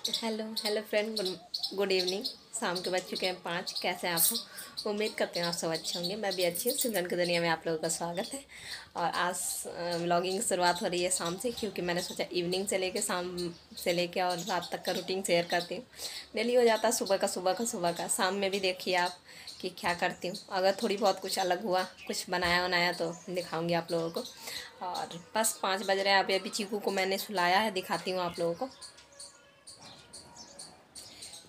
Hello hello friend, good evening. शाम के बज चुके हैं 5। कैसे हैं आप हो? उम्मीद करते हैं आप सब अच्छे होंगे। मैं भी अच्छी हूँ। सिमरन की दुनिया में आप लोगों का स्वागत है। और आज व्लॉगिंग की शुरुआत हो रही है शाम से, क्योंकि मैंने सोचा इवनिंग से लेके शाम से लेके और रात तक का रूटीन शेयर करती हूँ। डेली हो जाता है सुबह का। शाम में भी देखिए आप कि क्या करती हूँ। अगर थोड़ी बहुत कुछ अलग हुआ, कुछ बनाया बनाया तो दिखाऊँगी आप लोगों को। और बस 5 बज रहे हैं। अभी चीकू को मैंने सुलाया है, दिखाती हूँ आप लोगों को।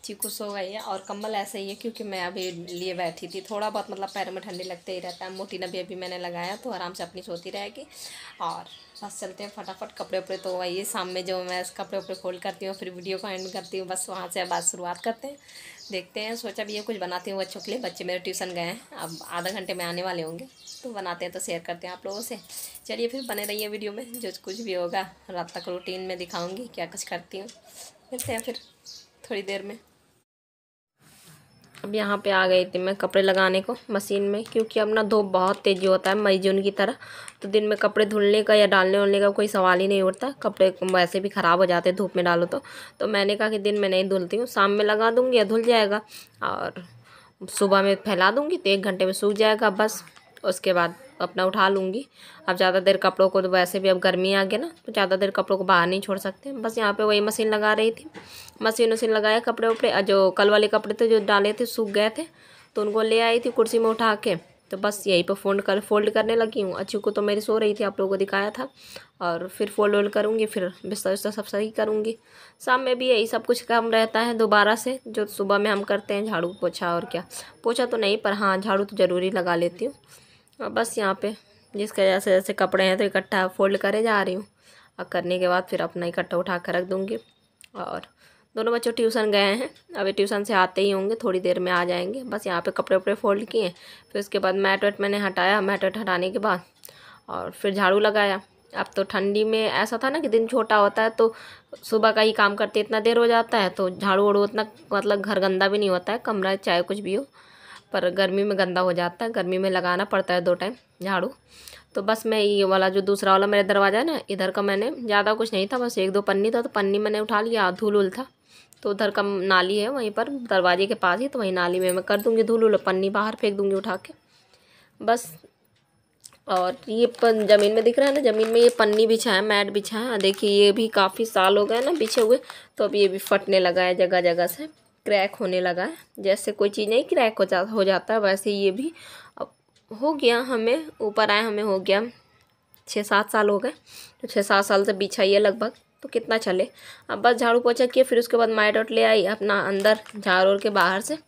चीकू सो गई है और कम्बल ऐसे ही है क्योंकि मैं अभी लिए बैठी थी। थोड़ा बहुत मतलब पैर में ठंडी लगते ही रहता है। मोटी ने भी अभी मैंने लगाया तो आराम से अपनी सोती रहेगी। और बस चलते हैं फटाफट। कपड़े उपड़े तो वही शाम में जो मैं कपड़े उपड़े फोल्ड करती हूँ फिर वीडियो को एंड करती हूँ, बस वहाँ से बात शुरुआत करते हैं। देखते हैं, सोचा भी ये कुछ बनाती हूँ बच्चों के लिए। बच्चे मेरे ट्यूशन गए हैं, अब आधा घंटे में आने वाले होंगे, तो बनाते हैं तो शेयर करते हैं आप लोगों से। चलिए फिर बने रहिए वीडियो में, जो कुछ भी होगा रात तक रूटीन में दिखाऊँगी क्या कुछ करती हूँ। मिलते हैं फिर थोड़ी देर में। अब यहाँ पे आ गई थी मैं कपड़े लगाने को मशीन में, क्योंकि अब ना धूप बहुत तेज़ी होता है मई जून की तरह। तो दिन में कपड़े धुलने का या डालने उलने का कोई सवाल ही नहीं उठता। कपड़े वैसे भी ख़राब हो जाते धूप में डालो तो मैंने कहा कि दिन में नहीं धुलती हूँ, शाम में लगा दूँगी या धुल जाएगा और सुबह में फैला दूँगी तो 1 घंटे में सूख जाएगा। बस उसके बाद अपना उठा लूँगी। अब ज़्यादा देर कपड़ों को तो वैसे भी अब गर्मी आ गया ना, तो ज़्यादा देर कपड़ों को बाहर नहीं छोड़ सकते। बस यहाँ पे वही मशीन लगा रही थी। मशीन वशीन लगाया, कपड़े उपड़े जो कल वाले कपड़े थे जो डाले थे सूख गए थे, तो उनको ले आई थी कुर्सी में उठा के। तो बस यहीं पर फोल्ड करने लगी हूँ। अच्छी को तो मेरी सो रही थी, आप लोगों को दिखाया था। और फिर फोल्ड करूँगी, फिर बिस्तर उस्तर सब सही करूँगी। शाम में भी यही सब कुछ काम रहता है दोबारा से, जो सुबह में हम करते हैं, झाड़ू पोछा। और क्या, पोछा तो नहीं पर हाँ झाड़ू तो ज़रूरी लगा लेती हूँ। और बस यहाँ पे जिसके जैसे जैसे कपड़े हैं तो इकट्ठा फोल्ड करे जा रही हूँ। और करने के बाद फिर अपना इकट्ठा उठा कर रख दूँगी। और दोनों बच्चे ट्यूशन गए हैं, अभी ट्यूशन से आते ही होंगे, थोड़ी देर में आ जाएंगे। बस यहाँ पे कपड़े उपड़े फोल्ड किए, फिर उसके बाद मैट वेट मैंने हटाया। मैट वेट हटाने के बाद और फिर झाड़ू लगाया। अब तो ठंडी में ऐसा था ना कि दिन छोटा होता है तो सुबह का ही काम करते इतना देर हो जाता है, तो झाड़ू वाड़ू उतना मतलब घर गंदा भी नहीं होता है, कमरा चाहे कुछ भी हो। पर गर्मी में गंदा हो जाता है, गर्मी में लगाना पड़ता है 2 टाइम झाड़ू। तो बस मैं ये वाला जो दूसरा वाला मेरा दरवाज़ा है ना, इधर का मैंने ज़्यादा कुछ नहीं था, बस 1-2 पन्नी था, तो पन्नी मैंने उठा लिया। धूल उल था तो उधर का नाली है वहीं पर दरवाजे के पास ही, तो वहीं नाली में मैं कर दूँगी धूल उल, पन्नी बाहर फेंक दूँगी उठा के बस। और ये ज़मीन में दिख रहा है ना, ज़मीन में ये पन्नी बिछा है, मैट बिछा है। देखिए ये भी काफ़ी साल हो गए ना बिछे हुए, तो अब ये भी फटने लगा है, जगह जगह से क्रैक होने लगा है। जैसे कोई चीज़ नहीं क्रैक हो जाता है, वैसे ये भी अब हो गया। हमें ऊपर आए हमें हो गया 6-7 साल हो गए, तो 6-7 साल से बिछा ही है लगभग, तो कितना चले। अब बस झाड़ू पोछा किया, फिर उसके बाद मैट वट ले आई अपना अंदर, झाड़ ओढ़ के बाहर से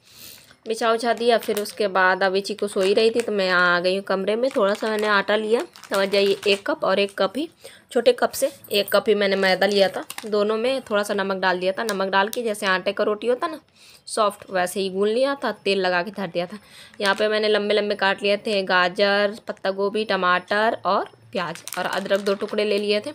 बिछा उछा दिया। फिर उसके बाद अभी चीकू सोई रही थी तो मैं आ गई हूँ कमरे में। थोड़ा सा मैंने आटा लिया, समझ जाइए 1 कप, और 1 कप ही, छोटे कप से 1 कप ही मैंने मैदा लिया था। दोनों में थोड़ा सा नमक डाल दिया था। नमक डाल के जैसे आटे का रोटी होता ना सॉफ्ट, वैसे ही गूंद लिया था, तेल लगा के धर दिया था। यहाँ पे मैंने लंबे लंबे काट लिए थे गाजर, पत्ता गोभी, टमाटर और प्याज, और अदरक 2 टुकड़े ले लिए थे।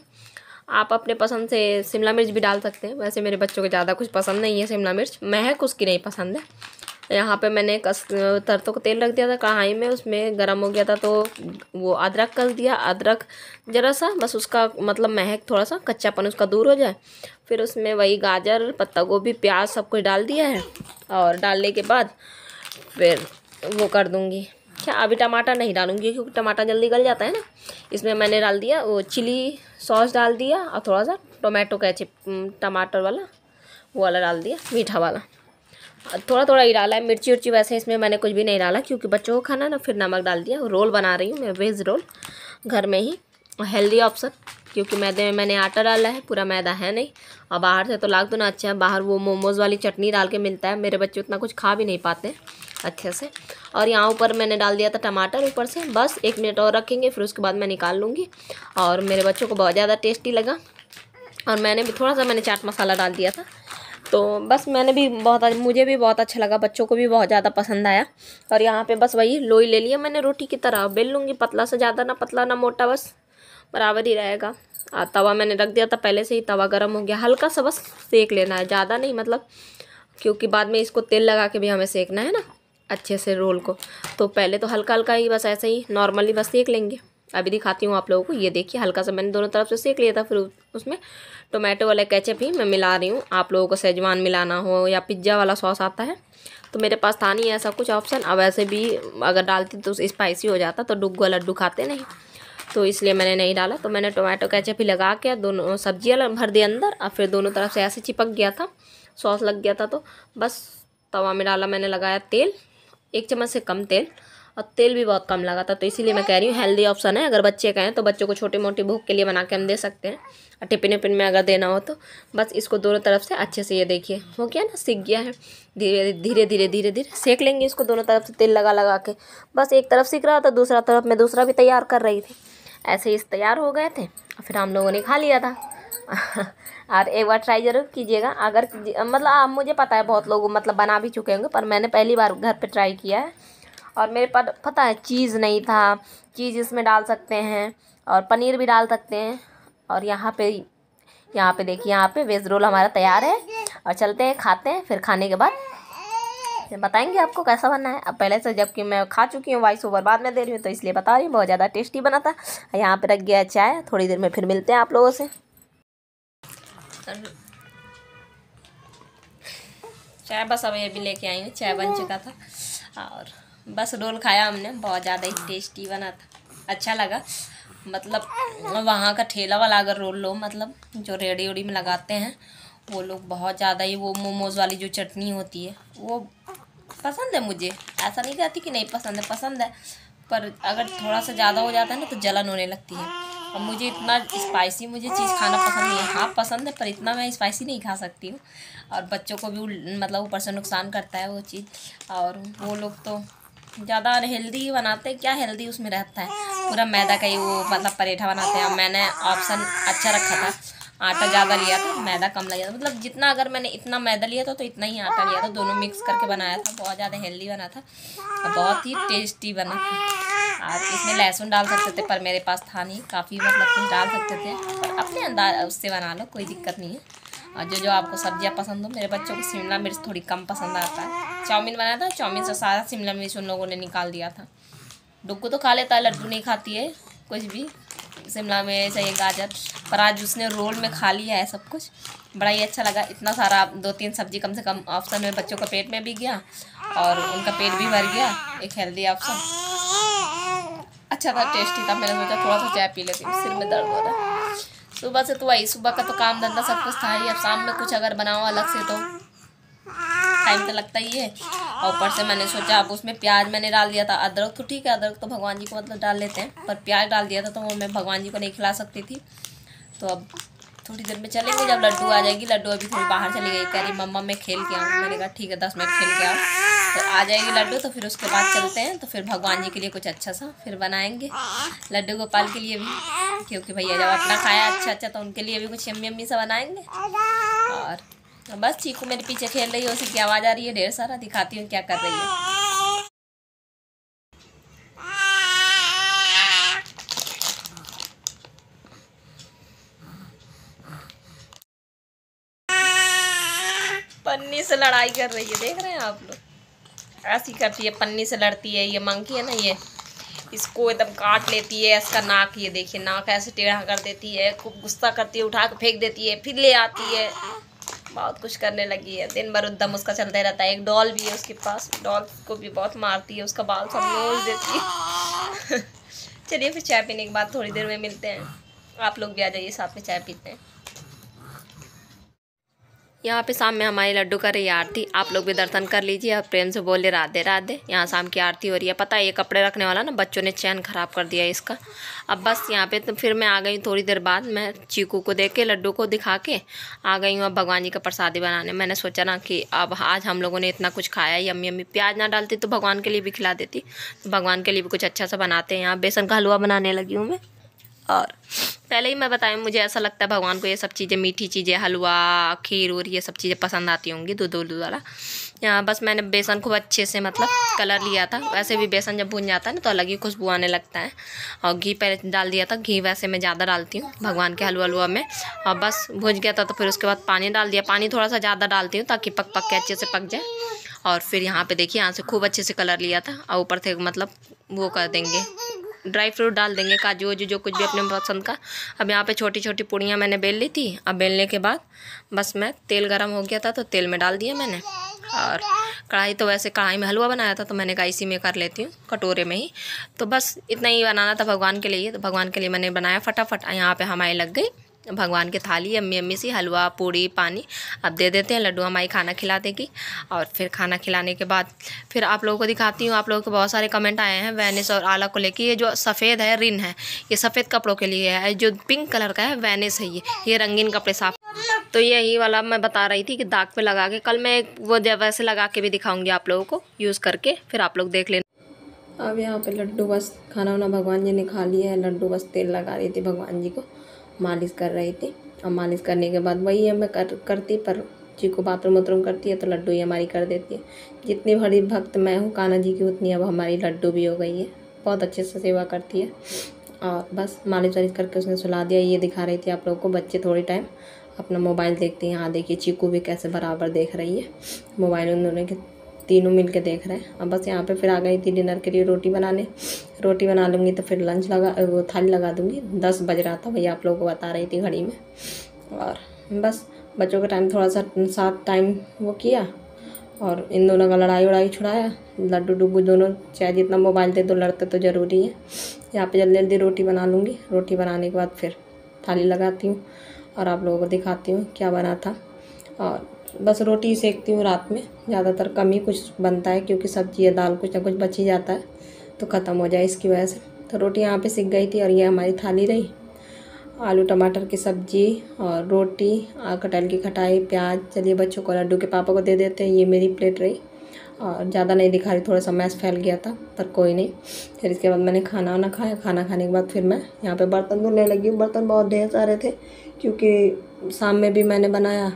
आप अपने पसंद से शिमला मिर्च भी डाल सकते हैं, वैसे मेरे बच्चों को ज़्यादा कुछ पसंद नहीं है शिमला मिर्च, महक उसकी नहीं पसंद है। यहाँ पे मैंने सरसों का तेल रख दिया था कढ़ाई में, उसमें गर्म हो गया था तो वो अदरक कस दिया। अदरक ज़रा सा, बस उसका मतलब महक थोड़ा सा कच्चापन उसका दूर हो जाए। फिर उसमें वही गाजर, पत्ता गोभी, प्याज सब कुछ डाल दिया है। और डालने के बाद फिर वो कर दूँगी क्या, अभी टमाटर नहीं डालूँगी क्योंकि टमाटर जल्दी गल जाता है ना। इसमें मैंने डाल दिया वो चिली सॉस डाल दिया, और थोड़ा सा टोमेटो केचप टमाटर वाला वो वाला डाल दिया, मीठा वाला। थोड़ा थोड़ा ही डाला है, मिर्ची उर्ची वैसे इसमें मैंने कुछ भी नहीं डाला क्योंकि बच्चों को खाना ना। फिर नमक डाल दिया। रोल बना रही हूँ मैं, वेज रोल, घर में ही, हेल्दी ऑप्शन, क्योंकि मैदे में मैंने आटा डाला है, पूरा मैदा है नहीं। और बाहर से तो लाग दो ना अच्छा है, बाहर वो मोमोज़ वाली चटनी डाल के मिलता है, मेरे बच्चे उतना कुछ खा भी नहीं पाते हैं अच्छे से। और यहाँ ऊपर मैंने डाल दिया था टमाटर ऊपर से। बस 1 मिनट और रखेंगे, फिर उसके बाद मैं निकाल लूँगी। और मेरे बच्चों को बहुत ज़्यादा टेस्टी लगा। और मैंने भी थोड़ा सा चाट मसाला डाल दिया था, तो बस मुझे भी बहुत अच्छा लगा, बच्चों को भी बहुत ज़्यादा पसंद आया। और यहाँ पे बस वही लोई ले लिया मैंने, रोटी की तरह बेल लूँगी, पतला सा, ज़्यादा ना पतला ना मोटा, बस बराबर ही रहेगा। तवा मैंने रख दिया था पहले से ही, तवा गर्म हो गया, हल्का सा बस सेक लेना है, ज़्यादा नहीं मतलब, क्योंकि बाद में इसको तेल लगा के भी हमें सेकना है ना अच्छे से रोल को। तो पहले तो हल्का हल्का ही बस ऐसे ही नॉर्मली बस सेक लेंगे। अभी दिखाती हूँ आप लोगों को। ये देखिए हल्का सा मैंने दोनों तरफ से सेक लिया था। फिर उसमें टोमेटो वाला केचप ही मैं मिला रही हूँ। आप लोगों को सेजवान मिलाना हो या पिज्ज़ा वाला सॉस आता है तो मेरे पास था नहीं ऐसा कुछ ऑप्शन। अब ऐसे भी अगर डालती तो स्पाइसी हो जाता, तो डुग्गो लड्डू खाते नहीं, तो इसलिए मैंने नहीं डाला। तो मैंने टोमेटो केचप ही लगा के दोनों सब्जियाँ भर दी अंदर। और फिर दोनों तरफ से ऐसे चिपक गया था, सॉस लग गया था। तो बस तवा में डाला, मैंने लगाया तेल, 1 चम्मच से कम तेल, और तेल भी बहुत कम लगा था। तो इसीलिए मैं कह रही हूँ हेल्दी ऑप्शन है। अगर बच्चे कहें तो बच्चों को छोटी मोटी भूख के लिए बना के हम दे सकते हैं, और टिफिन विफिन में अगर देना हो तो। बस इसको दोनों तरफ से अच्छे से, ये देखिए हो गया ना, सीख गया है। धीरे धीरे धीरे धीरे धीरे सेक लेंगे इसको दोनों तरफ से तेल लगा लगा के। बस एक तरफ सीख रहा था, दूसरा तरफ मैं दूसरा भी तैयार कर रही थी। ऐसे ही तैयार हो गए थे और फिर हम लोगों ने खा लिया था। और एक बार ट्राई ज़रूर कीजिएगा। अगर मतलब मुझे पता है बहुत लोग मतलब बना भी चुके होंगे, पर मैंने पहली बार घर पे ट्राई किया है। और मेरे पास पता है चीज़ नहीं था, चीज़ इसमें डाल सकते हैं और पनीर भी डाल सकते हैं। और यहाँ पे देखिए, यहाँ पे वेज रोल हमारा तैयार है। और चलते हैं खाते हैं, फिर खाने के बाद बताएंगे आपको कैसा बनना है। अब पहले से जबकि मैं खा चुकी हूँ, वॉइस ओवर बाद में दे रही हूँ, तो इसलिए बता रही हूँ। बहुत ज़्यादा टेस्टी बना था। यहाँ पे रख गया चाय, थोड़ी देर में फिर मिलते हैं आप लोगों से। चाय बस अब ये भी लेके आई हूँ, चाय बन चुका था और बस रोल खाया हमने। बहुत ज़्यादा ही टेस्टी बना था, अच्छा लगा। मतलब वहाँ का ठेला वाला अगर रोल लो, मतलब जो रेडी वेडी में लगाते हैं वो लोग, बहुत ज़्यादा ही वो मोमोज़ वाली जो चटनी होती है वो पसंद है मुझे। ऐसा नहीं कहती कि नहीं पसंद है, पसंद है, पर अगर थोड़ा सा ज़्यादा हो जाता है ना तो जलन होने लगती है। और मुझे इतना स्पाइसी मुझे चीज़ खाना पसंद नहीं है। हाँ पसंद है, पर इतना मैं स्पाइसी नहीं खा सकती हूँ। और बच्चों को भी मतलब ऊपर से नुकसान करता है वो चीज़। और वो लोग तो ज़्यादा अनहेल्दी ही बनाते हैं। क्या हेल्दी उसमें रहता है, पूरा मैदा का ही वो मतलब पराठा बनाते हैं। मैंने ऑप्शन अच्छा रखा था, आटा ज़्यादा लिया था, मैदा कम लगा था। मतलब जितना, अगर मैंने इतना मैदा लिया था तो इतना ही आटा लिया था, दोनों मिक्स करके बनाया था। बहुत ज़्यादा हेल्दी बना था और बहुत ही टेस्टी बना था। और इसमें लहसुन डाल सकते थे, पर मेरे पास था नहीं। काफ़ी मतलब कुछ डाल सकते थे, पर अपने अंदाज उससे बना लो, कोई दिक्कत नहीं है। और जो आपको सब्जियां पसंद हो, मेरे बच्चों को शिमला मिर्च थोड़ी कम पसंद आता है। चाउमीन बनाया था, चाउमीन से सारा शिमला मिर्च उन लोगों ने निकाल दिया था। डुग्गू तो खा लेता है, लड्डू नहीं खाती है कुछ भी, शिमला मिर्च ये गाजर। पर आज उसने रोल में खा लिया है सब कुछ, बड़ा ही अच्छा लगा। इतना सारा 2-3 सब्जी कम से कम ऑप्शन में बच्चों का पेट में भी गया और उनका पेट भी भर गया। एक हेल्दी ऑप्शन, अच्छा था, टेस्टी था। मैंने सोचा थोड़ा सा चाय पी लेती हूँ, सिर में दर्द हो रहा है सुबह से। तो वही सुबह का तो काम धंधा सब कुछ था ही। अब शाम में कुछ अगर बनाओ अलग से तो टाइम तो लगता ही है। और ऊपर से मैंने सोचा, अब उसमें प्याज मैंने डाल दिया था। अदरक तो ठीक है, अदरक तो भगवान जी को मतलब डाल लेते हैं, पर प्याज डाल दिया था तो वो मैं भगवान जी को नहीं खिला सकती थी। तो अब थोड़ी देर में चलेंगे, जब लड्डू आ जाएगी। लड्डू अभी थोड़ी बाहर चली गई, कह रही मम्मा मैं खेल के आऊँ। मैंने कहा ठीक है 10 मिनट खेल के आओ। तो आ जाएगी लड्डू, तो फिर उसके बाद चलते हैं। तो फिर भगवान जी के लिए कुछ अच्छा सा फिर बनाएंगे, लड्डू गोपाल के लिए भी, क्योंकि भैया जब अपना खाया अच्छा तो उनके लिए भी कुछ यम्मी यम्मी सा बनाएंगे। और बस चीकू मेरे पीछे खेल रही है, उसी की आवाज़ आ रही है ढेर सारा। दिखाती हूँ क्या कर रही है। पन्नी से लड़ाई कर रही है, देख रहे हैं आप लोग, ऐसी करती है, पन्नी से लड़ती है। ये मंकी है ना, ये इसको एकदम काट लेती है। इसका नाक, ये देखिए नाक ऐसे टेढ़ा कर देती है, खूब गुस्सा करती है, उठा के फेंक देती है, फिर ले आती है। बहुत कुछ करने लगी है, दिन भर उद्यम उसका चलता रहता है। एक डॉल भी है उसके पास, डॉल को भी बहुत मारती है, उसका बाल सब नोच देती है। चलिए फिर चाय पीने के बाद थोड़ी देर में मिलते हैं। आप लोग भी आ जाइए, साथ में चाय पीते हैं। यहाँ पे शाम में हमारी लड्डू कर रही है आरती। आप लोग भी दर्शन कर लीजिए और प्रेम से बोले राधे राधे। यहाँ शाम की आरती हो रही है। पता है ये कपड़े रखने वाला ना बच्चों ने चैन ख़राब कर दिया इसका। अब बस यहाँ पे तो फिर मैं आ गई थोड़ी देर बाद। मैं चीकू को देख के, लड्डू को दिखा के आ गई हूँ अब भगवान जी का प्रसादी बनाने। मैंने सोचा ना कि अब आज हम लोगों ने इतना कुछ खाया, यम्मी यम्मी, प्याज ना डालती तो भगवान के लिए भी खिला देती। तो भगवान के लिए भी कुछ अच्छा सा बनाते हैं। यहाँ बेसन का हलवा बनाने लगी हूँ मैं। और पहले ही मैं बताया, मुझे ऐसा लगता है भगवान को ये सब चीज़ें, मीठी चीज़ें, हलवा, खीर और ये सब चीज़ें पसंद आती होंगी, दूध वाला। यहाँ बस मैंने बेसन खूब अच्छे से मतलब कलर लिया था। वैसे भी बेसन जब भून जाता है ना तो अलग ही खुशबू आने लगता है। और घी पहले डाल दिया था, घी वैसे मैं ज़्यादा डालती हूँ भगवान के हलवा में। और बस भून गया था तो फिर उसके बाद पानी डाल दिया। पानी थोड़ा सा ज़्यादा डालती हूँ ताकि पक के अच्छे से पक जाए। और फिर यहाँ पे देखिए, यहाँ से खूब अच्छे से कलर लिया था और ऊपर से मतलब वो कर देंगे, ड्राई फ्रूट डाल देंगे, काजू वाजू जो कुछ भी अपने पसंद का। अब यहाँ पे छोटी छोटी पूड़ियाँ मैंने बेल ली थी। अब बेलने के बाद बस मैं तेल गरम हो गया था तो तेल में डाल दिया मैंने। और कढ़ाई तो वैसे कढ़ाई में हलवा बनाया था तो मैंने कहा इसी में कर लेती हूँ, कटोरे में ही। तो बस इतना ही बनाना था भगवान के लिए, तो भगवान के लिए मैंने बनाया फटाफट। यहाँ पे हमारी लग गई भगवान की थाली, अम्मी अम्मी सी, हलवा पूड़ी पानी। अब दे देते हैं, लड्डू हमारी खाना खिला देगी। और फिर खाना खिलाने के बाद फिर आप लोगों को दिखाती हूँ। आप लोगों को बहुत सारे कमेंट आए हैं वेनिस और आला को लेके। ये जो सफ़ेद है रिन है, ये सफ़ेद कपड़ों के लिए है। जो पिंक कलर का है वेनिस है, ये रंगीन कपड़े साफ। तो यही वाला मैं बता रही थी कि दाग पे लगा के, कल मैं वो वैसे लगा के भी दिखाऊंगी आप लोगों को यूज़ करके, फिर आप लोग देख लेना। अब यहाँ पे लड्डू बस खाना वाना भगवान जी ने खा लिया है। लड्डू बस तेल लगा रही थी भगवान जी को, मालिश कर रही थी। और मालिश करने के बाद वही है मैं करती, पर चीकू बाथरूम वाथरूम करती है तो लड्डू ही हमारी कर देती है। जितनी बड़ी भक्त मैं हूँ कान्हा जी की, उतनी अब हमारी लड्डू भी हो गई है। बहुत अच्छे से सेवा करती है। और बस मालिश वालिश करके उसने सुला दिया। ये दिखा रही थी आप लोगों को, बच्चे थोड़ी टाइम अपना मोबाइल देखते हैं। यहाँ देखिए चीकू भी कैसे बराबर देख रही है मोबाइल, उन्होंने तीनों मिल के देख रहे हैं। अब बस यहाँ पे फिर आ गई थी डिनर के लिए रोटी बनाने। रोटी बना लूँगी तो फिर लंच वो थाली लगा दूँगी। 10 बज रहा था, भैया आप लोगों को बता रही थी घड़ी में। और बस बच्चों का टाइम थोड़ा सा साथ टाइम वो किया और इन दोनों का लड़ाई वड़ाई छुड़ाया। लड्डू डुब्बू दोनों चाहे जितना मोबाइल दे दो, लड़ते तो ज़रूरी है। यहाँ पे जल्दी जल्दी रोटी बना लूँगी। रोटी बनाने के बाद फिर थाली लगाती हूँ और आप लोगों को दिखाती हूँ क्या बना था। और बस रोटी ही सेकती हूँ रात में, ज़्यादातर कम ही कुछ बनता है क्योंकि सब्जी या दाल कुछ ना कुछ बच ही जाता है तो ख़त्म हो जाए इसकी वजह से। तो रोटी यहाँ पे सिक गई थी और ये हमारी थाली रही। आलू टमाटर की सब्जी और रोटी, कटहल की खटाई, प्याज। चलिए बच्चों को लड्डू के पापा को दे देते हैं। ये मेरी प्लेट रही और ज़्यादा नहीं दिखा रही, थोड़ा सा मैस फैल गया था पर कोई नहीं। फिर इसके बाद मैंने खाना वाना खाया। खाना खाने के बाद फिर मैं यहाँ पे बर्तन धुलने लगी। बर्तन बहुत ढेर सारे थे क्योंकि शाम में भी मैंने बनाया,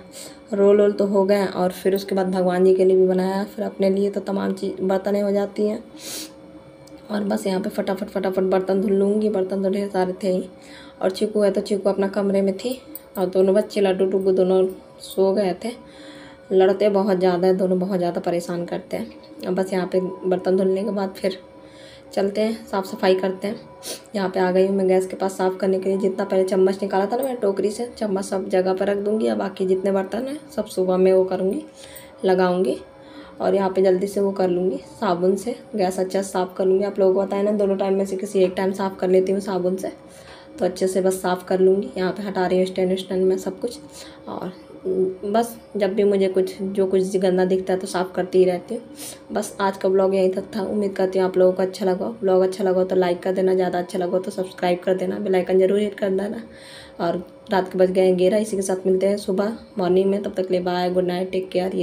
रोल वोल तो हो गए और फिर उसके बाद भगवान जी के लिए भी बनाया, फिर अपने लिए तो तमाम चीज़ बर्तनें हो जाती हैं। और बस यहाँ पे फटाफट बर्तन धुल लूँगी। बर्तन तो ढेर सारे थे ही। और चीकू है तो चीकू अपना कमरे में थी और दोनों बच्चे लड्डू टुब्बू दोनों सो गए थे। लड़ते बहुत ज़्यादा है दोनों, बहुत ज़्यादा परेशान करते हैं। अब बस यहाँ पे बर्तन धुलने के बाद फिर चलते हैं, साफ़ सफाई करते हैं। यहाँ पे आ गई हूँ मैं गैस के पास साफ़ करने के लिए। जितना पहले चम्मच निकाला था ना मैंने टोकरी से, चम्मच सब जगह पर रख दूँगी। और बाकी जितने बर्तन हैं सब सुबह में वो करूँगी, लगाऊँगी। और यहाँ पे जल्दी से वो कर लूँगी साबुन से, गैस अच्छा से साफ़ कर लूँगी। आप लोगों को बताया ना, दोनों टाइम में से किसी एक टाइम साफ़ कर लेती हूँ साबुन से, तो अच्छे से बस साफ़ कर लूँगी। यहाँ पे हटा रही हूँ स्टैंड में सब कुछ। और बस जब भी मुझे जो कुछ गंदा दिखता है तो साफ़ करती ही रहती हूँ। बस आज का ब्लॉग यहीं तक था। उम्मीद करती हूँ आप लोगों को अच्छा लगा। ब्लॉग अच्छा लगा तो लाइक कर देना, ज़्यादा अच्छा लगा तो सब्सक्राइब कर देना, बेल आइकन जरूर हिट कर देना। और रात के बज गए 11। इसी के साथ मिलते हैं सुबह मॉर्निंग में। तब तक ले bye, good night, take care.